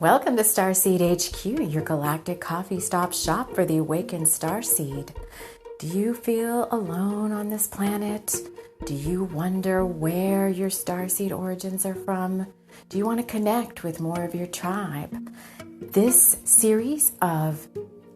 Welcome to Starseed HQ, your galactic coffee stop shop for the awakened starseed. Do you feel alone on this planet? Do you wonder where your starseed origins are from? Do you want to connect with more of your tribe? This series of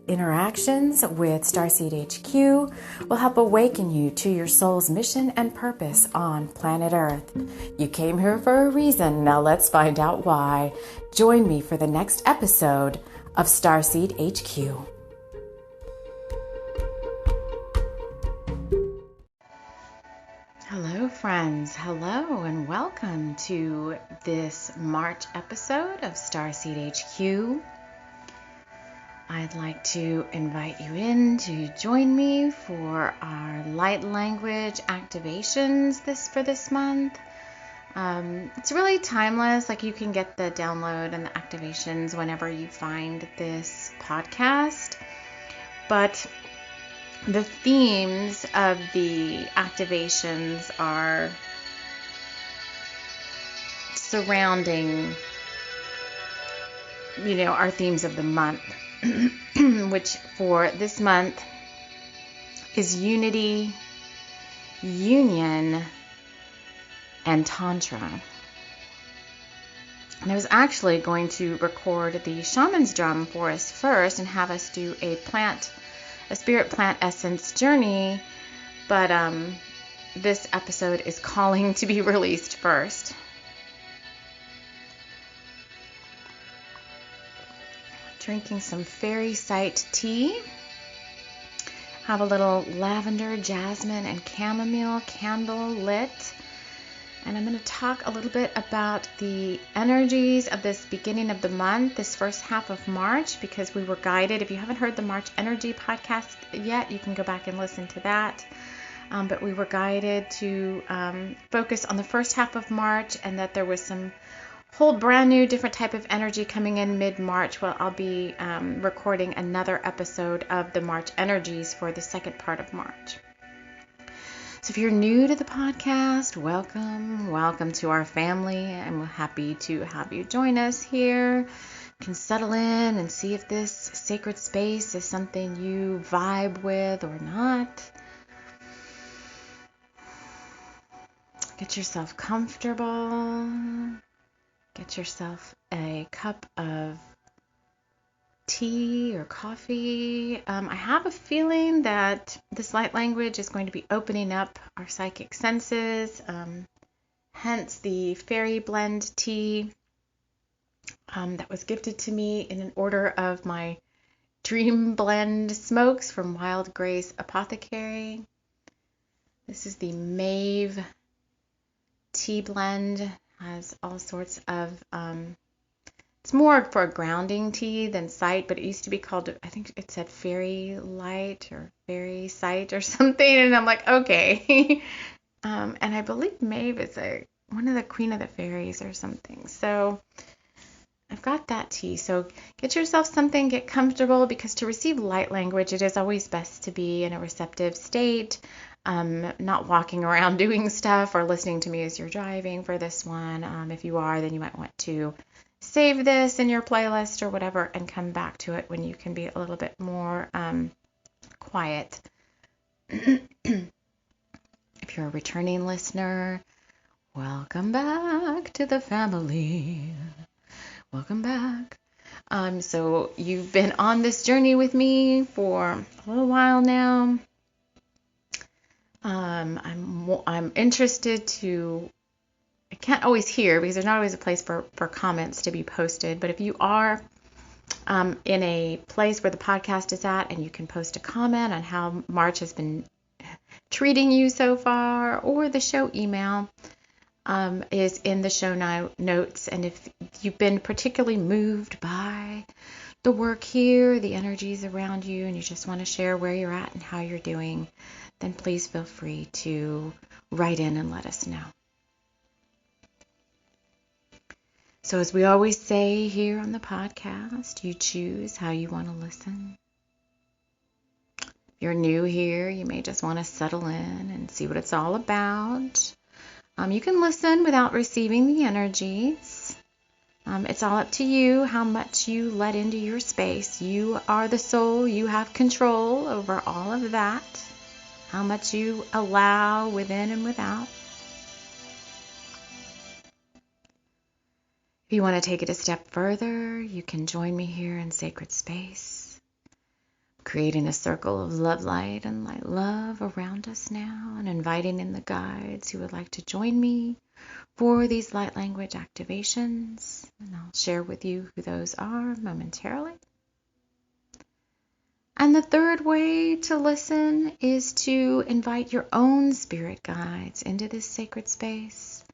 interactions with Starseed HQ will help awaken you to your soul's mission and purpose on planet Earth. You came here for a reason. Now let's find out why. Join me for the next episode of Starseed HQ. Hello, friends. Hello, and welcome to this March episode of Starseed HQ. I'd like to invite you in to join me for our light language activations for this month. It's really timeless. Like, you can get the download and the activations whenever you find this podcast. But the themes of the activations are surrounding, our themes of the month. Which for this month is unity, union, and tantra. And I was actually going to record the shaman's drum for us first and have us do a spirit plant essence journey, but this episode is calling to be released first. Drinking some fairy sight tea. Have a little lavender, jasmine, and chamomile candle lit. And I'm going to talk a little bit about the energies of this beginning of the month, this first half of March, because we were guided. If you haven't heard the March Energy podcast yet, you can go back and listen to that. But we were guided to focus on the first half of March, and that there was some whole brand new different type of energy coming in mid-March. Well, I'll be recording another episode of the March energies for the second part of March. So if you're new to the podcast, welcome to our family. I'm happy to have you join us here. You can settle in and see if this sacred space is something you vibe with or not. Get yourself comfortable. Get yourself a cup of tea or coffee. I have a feeling that this light language is going to be opening up our psychic senses, hence the fairy blend tea that was gifted to me in an order of my dream blend smokes from Wild Grace Apothecary. This is the Maeve tea blend. Has all sorts of, it's more for a grounding tea than sight, but it used to be called, I think it said fairy light or fairy sight or something, and I'm like, okay. And I believe Maeve is one of the queen of the fairies or something. So I've got that tea. So get yourself something, get comfortable, because to receive light language, it is always best to be in a receptive state. Not walking around doing stuff or listening to me as you're driving for this one. If you are, then you might want to save this in your playlist or whatever and come back to it when you can be a little bit more quiet. If you're a returning listener, welcome back to the family. Welcome back. So you've been on this journey with me for a little while now. I'm interested to, I can't always hear because there's not always a place for comments to be posted, but if you are in a place where the podcast is at and you can post a comment on how March has been treating you so far, or the show email is in the show notes. And if you've been particularly moved by the work here, the energies around you, and you just want to share where you're at and how you're doing, then please feel free to write in and let us know. So as we always say here on the podcast, you choose how you want to listen. If you're new here, you may just want to settle in and see what it's all about. You can listen without receiving the energies. It's all up to you how much you let into your space. You are the soul. You have control over all of that. How much you allow within and without. If you want to take it a step further, you can join me here in sacred space, creating a circle of love, light, and light love around us now, and inviting in the guides who would like to join me for these light language activations. And I'll share with you who those are momentarily. And the third way to listen is to invite your own spirit guides into this sacred space.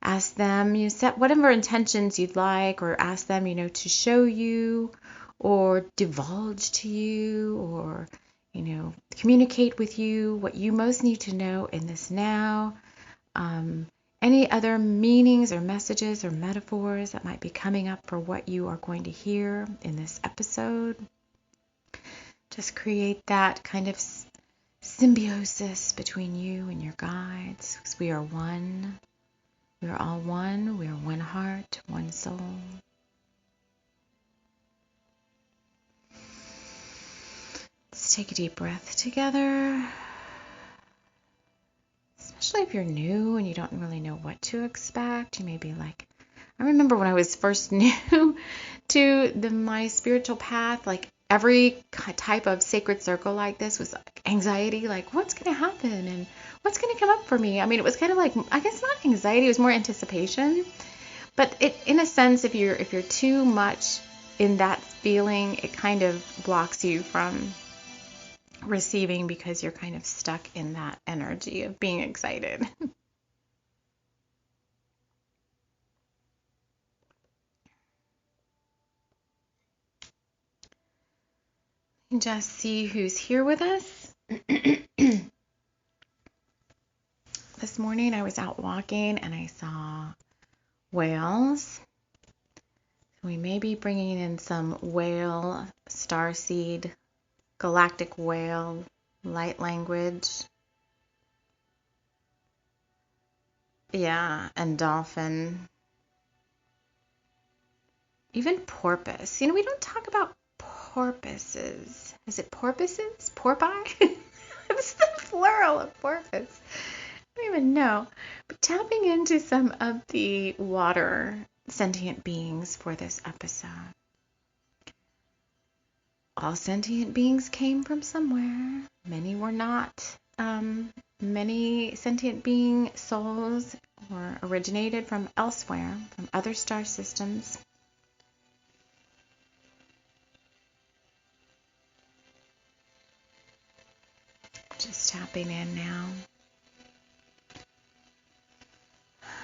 Ask them, set whatever intentions you'd like, or ask them, to show you or divulge to you or, communicate with you what you most need to know in this now. Any other meanings or messages or metaphors that might be coming up for what you are going to hear in this episode. Just create that kind of symbiosis between you and your guides, because we are one. We are all one. We are one heart, one soul. Let's take a deep breath together. Especially if you're new and you don't really know what to expect. You may be like, I remember when I was first new to my spiritual path, like every type of sacred circle like this was like anxiety, like what's going to happen and what's going to come up for me. I mean, it was kind of like, I guess not anxiety, it was more anticipation. But in a sense, if you're too much in that feeling, it kind of blocks you from receiving because you're kind of stuck in that energy of being excited. Just see who's here with us. This morning I was out walking and I saw whales. We may be bringing in some whale, starseed, galactic whale, light language. Yeah, and dolphin. Even porpoise. We don't talk about porpoises. Is it porpoises? Porpi? It's the plural of porpoise. I don't even know. But tapping into some of the water sentient beings for this episode. All sentient beings came from somewhere. Many were not. Many sentient being souls were originated from elsewhere, from other star systems. Just tapping in now.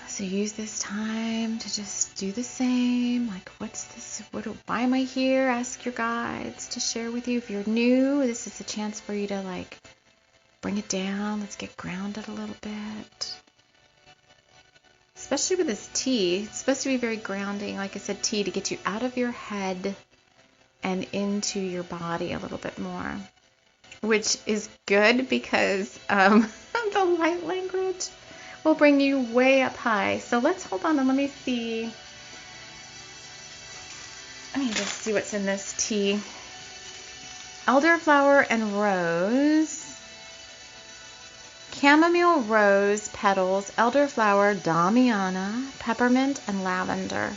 So use this time to just do the same. Like, what's this? Why am I here? Ask your guides to share with you. If you're new, this is a chance for you to bring it down. Let's get grounded a little bit. Especially with this tea. It's supposed to be very grounding. Like I said, tea to get you out of your head and into your body a little bit more. Which is good because the light language will bring you way up high. So let's hold on and let me see. Let me just see what's in this tea. Elderflower and rose. Chamomile rose petals, elderflower, damiana, peppermint, and lavender.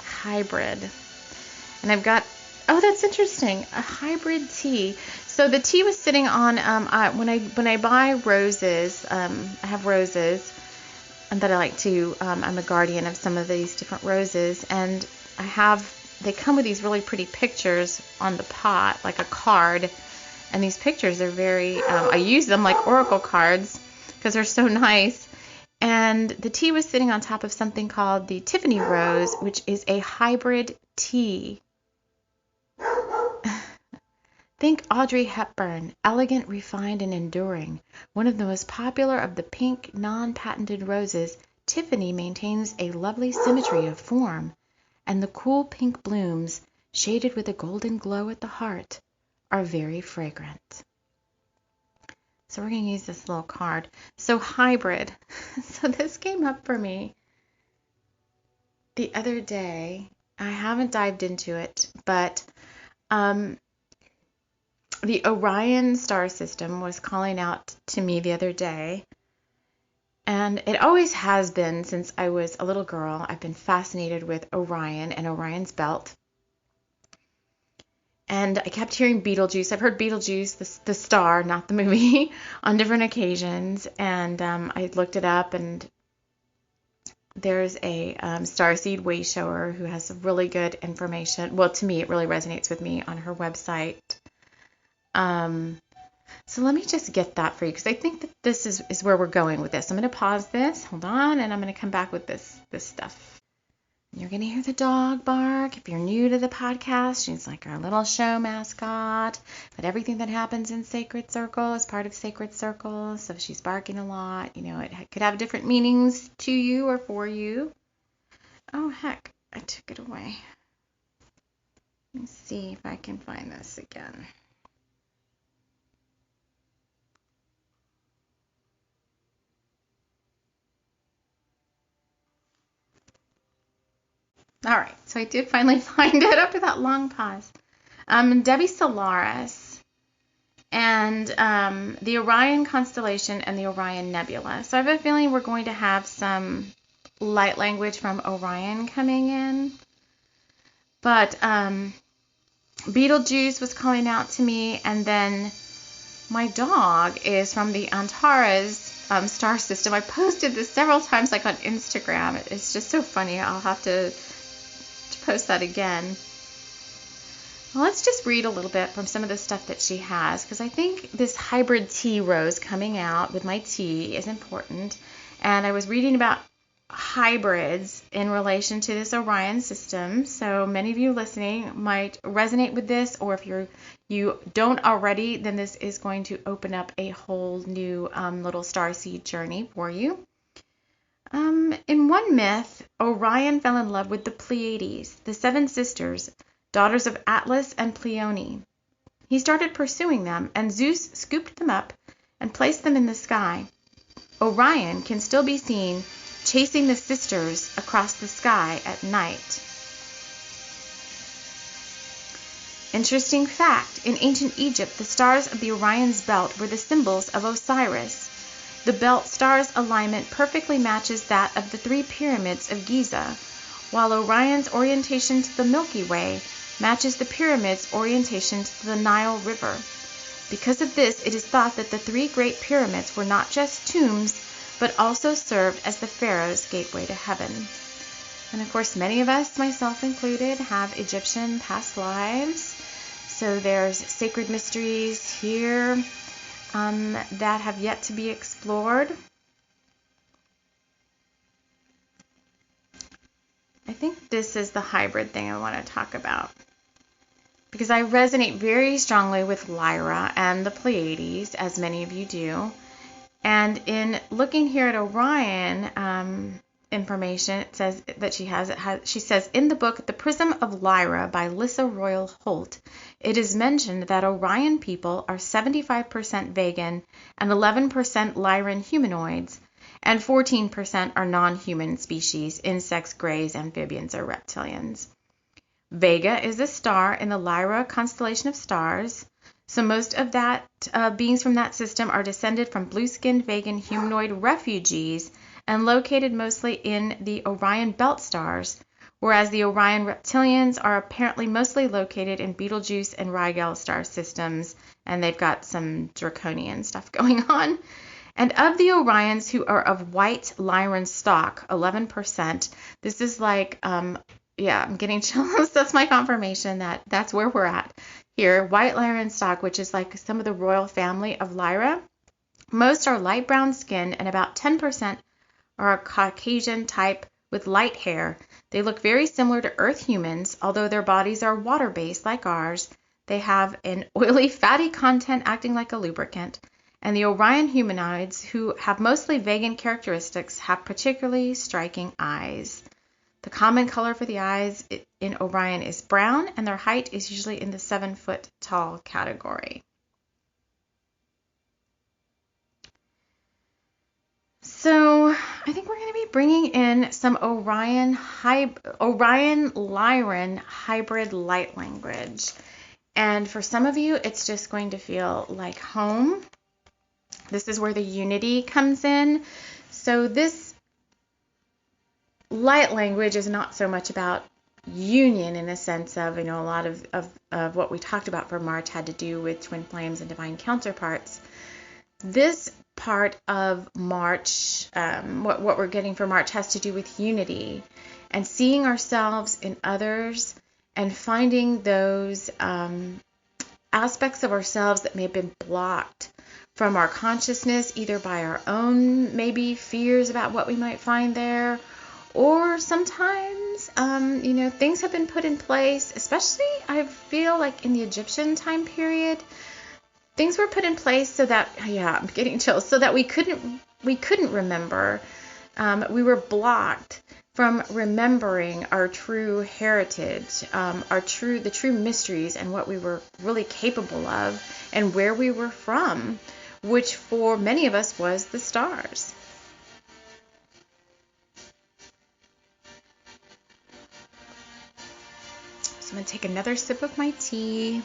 Hybrid. And I've got, that's interesting, a hybrid tea. So the tea was sitting on, when I buy roses, I have roses that I like to, I'm a guardian of some of these different roses, and they come with these really pretty pictures on the pot, like a card, and these pictures are very, I use them like oracle cards because they're so nice. And the tea was sitting on top of something called the Tiffany Rose, which is a hybrid tea. Think Audrey Hepburn, elegant, refined, and enduring. One of the most popular of the pink, non-patented roses, Tiffany maintains a lovely symmetry of form, and the cool pink blooms, shaded with a golden glow at the heart, are very fragrant. So we're going to use this little card. So hybrid. So this came up for me the other day. I haven't dived into it, but the Orion star system was calling out to me the other day. And it always has been since I was a little girl. I've been fascinated with Orion and Orion's belt. And I kept hearing Betelgeuse. I've heard Betelgeuse, the star, not the movie, on different occasions. And I looked it up, and there's a Starseed way shower who has really good information. Well, to me, it really resonates with me on her website. So let me just get that for you, because I think that this is where we're going with this. I'm going to pause this. Hold on, and I'm going to come back with this stuff. You're going to hear the dog bark. If you're new to the podcast, she's like our little show mascot. But everything that happens in Sacred Circle is part of Sacred Circle. So if she's barking a lot, you know, it could have different meanings to you or for you. Oh, heck, I took it away. Let me see if I can find this again. All right, so I did finally find it after that long pause. Debbie Solaris and the Orion constellation and the Orion Nebula. So I have a feeling we're going to have some light language from Orion coming in. But Betelgeuse was calling out to me, and then my dog is from the Antares star system. I posted this several times, like on Instagram. It's just so funny. I'll have to post that again. Well, let's just read a little bit from some of the stuff that she has, because I think this hybrid tea rose coming out with my tea is important. And I was reading about hybrids in relation to this Orion system. So many of you listening might resonate with this, or if you don't already, then this is going to open up a whole new little starseed journey for you. In one myth, Orion fell in love with the Pleiades, the seven sisters, daughters of Atlas and Pleione. He started pursuing them, and Zeus scooped them up and placed them in the sky. Orion can still be seen chasing the sisters across the sky at night. Interesting fact, in ancient Egypt, the stars of the Orion's belt were the symbols of Osiris. The belt star's alignment perfectly matches that of the three pyramids of Giza, while Orion's orientation to the Milky Way matches the pyramid's orientation to the Nile River. Because of this, it is thought that the three great pyramids were not just tombs, but also served as the pharaoh's gateway to heaven. And of course, many of us, myself included, have Egyptian past lives. So there's sacred mysteries here that have yet to be explored. I think this is the hybrid thing I want to talk about, because I resonate very strongly with Lyra and the Pleiades, as many of you do. And in looking here at Orion information, it says that she says, in the book The Prism of Lyra by Lissa Royal Holt, it is mentioned that Orion people are 75% vegan and 11% Lyran humanoids, and 14% are non-human species, insects, greys, amphibians, or reptilians. Vega is a star in the Lyra constellation of stars. So most of that beings from that system are descended from blue-skinned vegan humanoid refugees and located mostly in the Orion belt stars, whereas the Orion reptilians are apparently mostly located in Betelgeuse and Rigel star systems, and they've got some draconian stuff going on. And of the Orions who are of white Lyran stock, 11%, this is like, I'm getting chills. That's my confirmation that that's where we're at here. White Lyran stock, which is like some of the royal family of Lyra. Most are light brown skin, and about 10% are a Caucasian type with light hair. They look very similar to Earth humans, although their bodies are water-based like ours. They have an oily, fatty content acting like a lubricant. And the Orion humanoids, who have mostly vegan characteristics, have particularly striking eyes. The common color for the eyes in Orion is brown, and their height is usually in the 7-foot tall category. So I think we're going to be bringing in some Orion Lyran hybrid light language. And for some of you, it's just going to feel like home. This is where the unity comes in. So this light language is not so much about union in the sense of, a lot of what we talked about for March had to do with twin flames and divine counterparts. This part of March, what we're getting for March has to do with unity and seeing ourselves in others and finding those aspects of ourselves that may have been blocked from our consciousness, either by our own maybe fears about what we might find there, or sometimes, things have been put in place, especially I feel like in the Egyptian time period, things were put in place so that, I'm getting chills, so that we couldn't remember. We were blocked from remembering our true heritage, the true mysteries and what we were really capable of and where we were from, which for many of us was the stars. So I'm going to take another sip of my tea.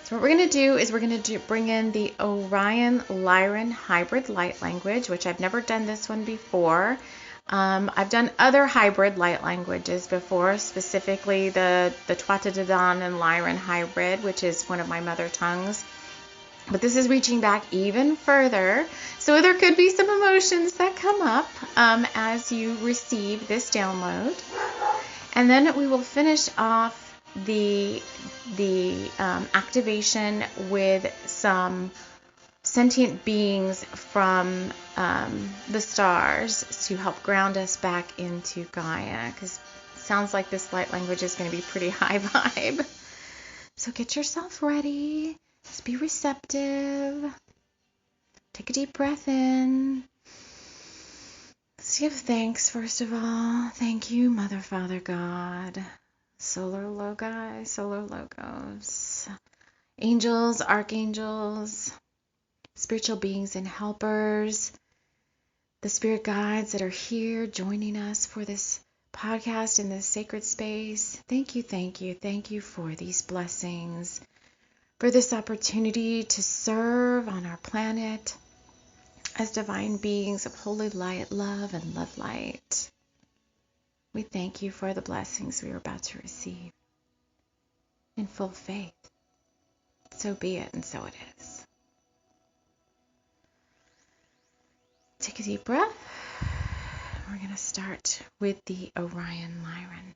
So what we're going to do is we're going to bring in the Orion Lyran hybrid light language, which I've never done this one before. I've done other hybrid light languages before, specifically the Tuatha and Lyran hybrid, which is one of my mother tongues. But this is reaching back even further. So there could be some emotions that come up as you receive this download. And then we will finish off the activation with some sentient beings from the stars to help ground us back into Gaia, because it sounds like this light language is going to be pretty high vibe. So get yourself ready. Just be receptive. Take a deep breath in. Let's give thanks first of all. Thank you, Mother, Father, God. Solar Logi, Solar Logos, angels, archangels, spiritual beings and helpers, the spirit guides that are here joining us for this podcast in this sacred space. Thank you, thank you, thank you for these blessings, for this opportunity to serve on our planet as divine beings of holy light, love, and love light. We thank you for the blessings we are about to receive in full faith. So be it, and so it is. Take a deep breath. We're going to start with the Orion Lyran.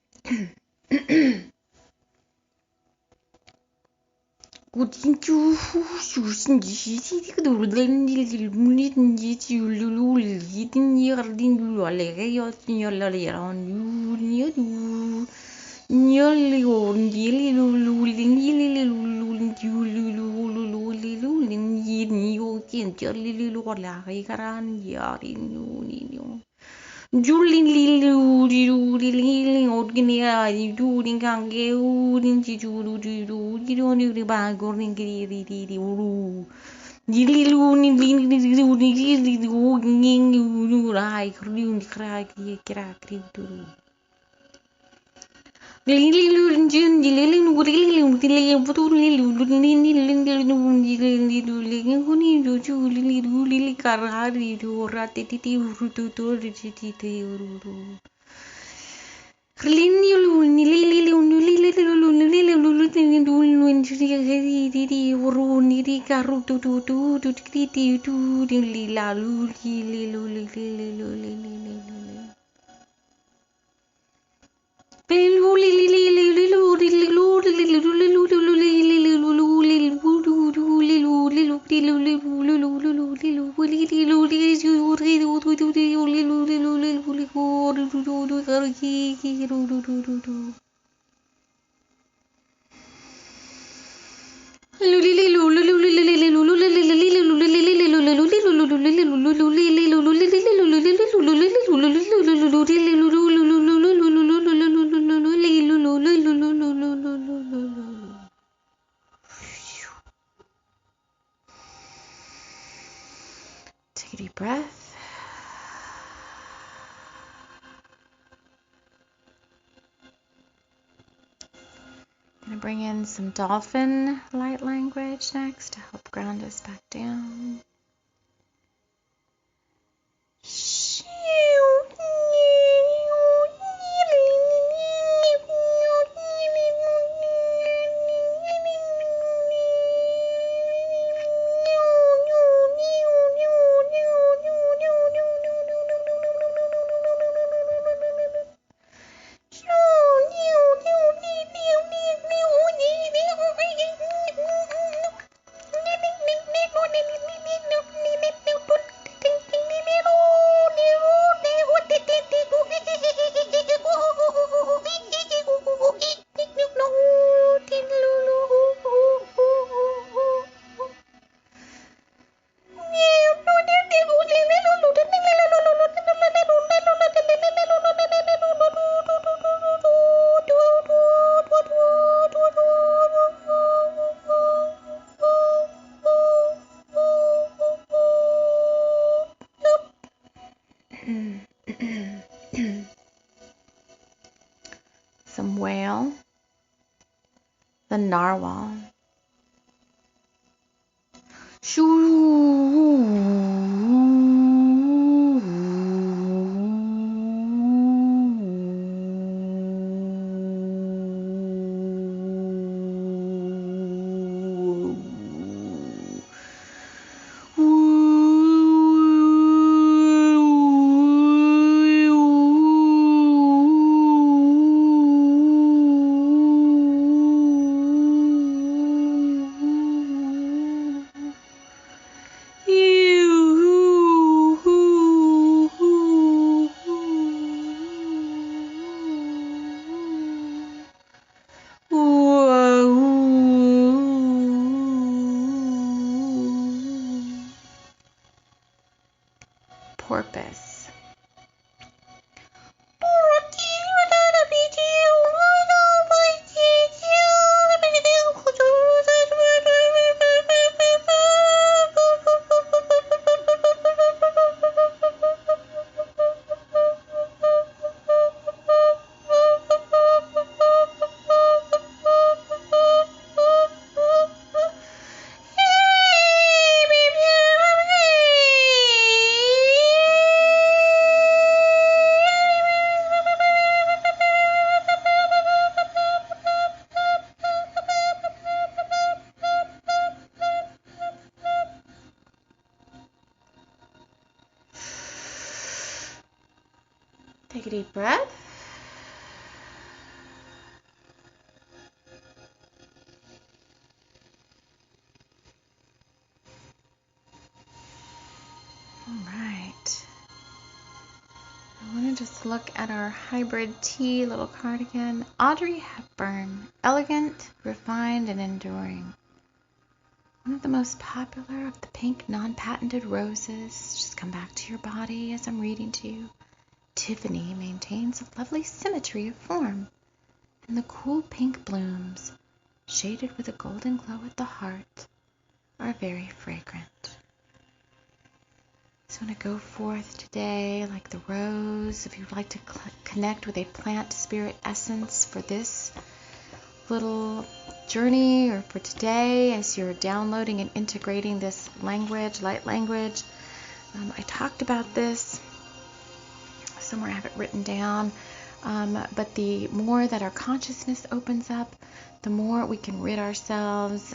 Take a deep breath. I'm going to bring in some Dolphin Light Language next to help ground us back down. Some whale, the narwhal. Porpoise. Take a deep breath. All right. I want to just look at our hybrid tea little card again. Audrey Hepburn, elegant, refined, and enduring. One of the most popular of the pink non-patented roses. Just come back to your body as I'm reading to you. Tiffany maintains a lovely symmetry of form, and the cool pink blooms, shaded with a golden glow at the heart, are very fragrant. So I'm going to go forth today like the rose. If you'd like to connect with a plant spirit essence for this little journey or for today as you're downloading and integrating this language, light language, I talked about this. Somewhere I have it written down, but the more that our consciousness opens up, the more we can rid ourselves,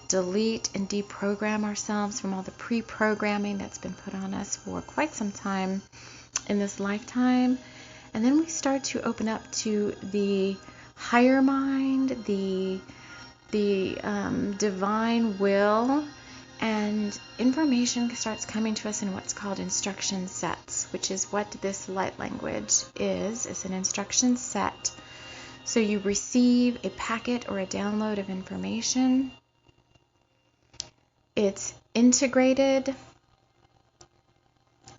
delete and deprogram ourselves from all the pre-programming that's been put on us for quite some time in this lifetime. And then we start to open up to the higher mind, the divine will, and information starts coming to us in what's called instruction sets, which is what this light language is. It's an instruction set. So you receive a packet or a download of information. It's integrated.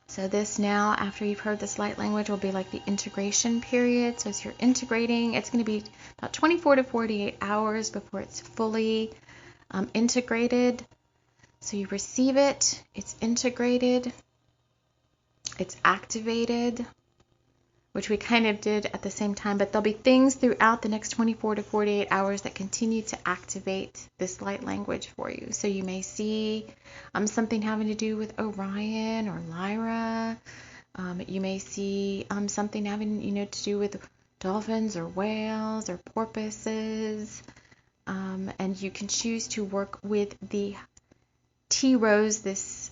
So this now, after you've heard this light language, will be like the integration period. So as you're integrating, it's going to be about 24 to 48 hours before it's fully integrated. So you receive it, it's integrated, it's activated, which we kind of did at the same time, but there'll be things throughout the next 24 to 48 hours that continue to activate this light language for you. So you may see something having to do with Orion or Lyra. You may see something having, to do with dolphins or whales or porpoises. And you can choose to work with the tea rose,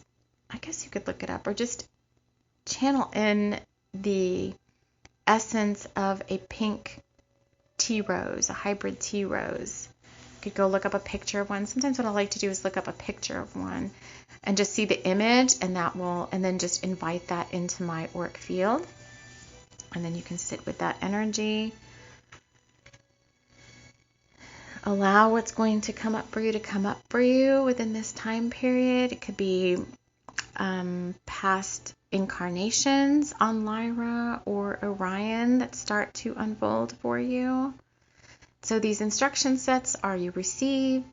I guess you could look it up, or just channel in the essence of a pink tea rose, a hybrid tea rose. You could go look up a picture of one. Sometimes what I like to do is look up a picture of one and just see the image, and then just invite that into my auric field. And then you can sit with that energy. Allow what's going to come up for you within this time period. It could be past incarnations on Lyra or Orion that start to unfold for you. So these instruction sets are you receive,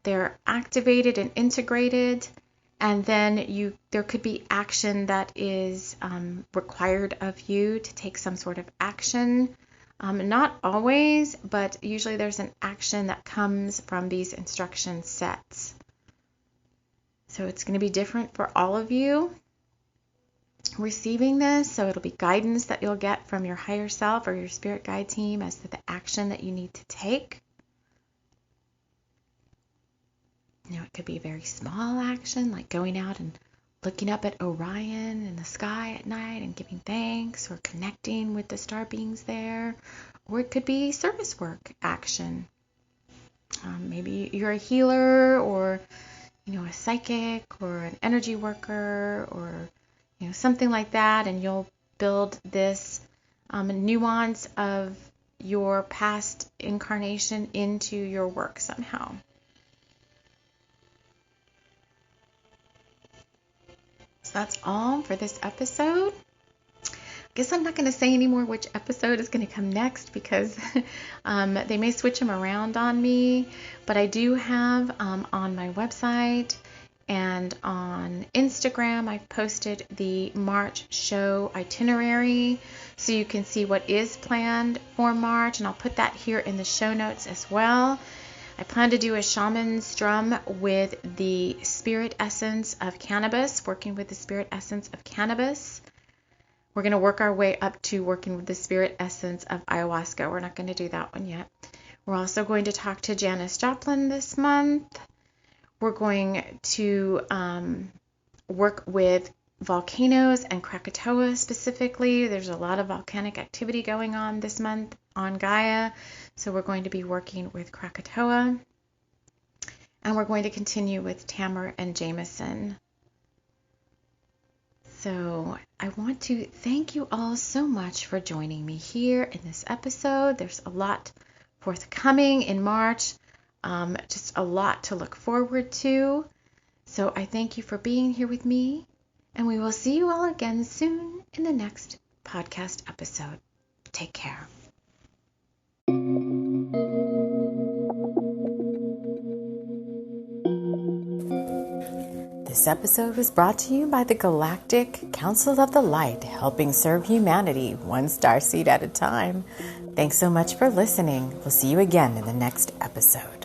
they're activated and integrated, and then there could be action that is required of you to take some sort of action. Not always, but usually there's an action that comes from these instruction sets. So it's going to be different for all of you receiving this. So it'll be guidance that you'll get from your higher self or your spirit guide team as to the action that you need to take. It could be a very small action, like going out and looking up at Orion in the sky at night and giving thanks, or connecting with the star beings there. Or it could be service work action. Maybe you're a healer, or a psychic, or an energy worker, or something like that, and you'll build this nuance of your past incarnation into your work somehow. So that's all for this episode. I guess I'm not going to say anymore which episode is going to come next, because they may switch them around on me. But I do have on my website and on Instagram, I've posted the March show itinerary, so you can see what is planned for March. And I'll put that here in the show notes as well. I plan to do a shaman's drum with the spirit essence of cannabis, working with the spirit essence of cannabis. We're going to work our way up to working with the spirit essence of ayahuasca. We're not going to do that one yet. We're also going to talk to Janis Joplin this month. We're going to work with volcanoes and Krakatoa specifically. There's a lot of volcanic activity going on this month on Gaia. So we're going to be working with Krakatoa. And we're going to continue with Tamar and Jameson. So I want to thank you all so much for joining me here in this episode. There's a lot forthcoming in March, just a lot to look forward to. So I thank you for being here with me, and we will see you all again soon in the next podcast episode. Take care. This episode was brought to you by the Galactic Council of the Light, helping serve humanity one starseed at a time. Thanks so much for listening. We'll see you again in the next episode.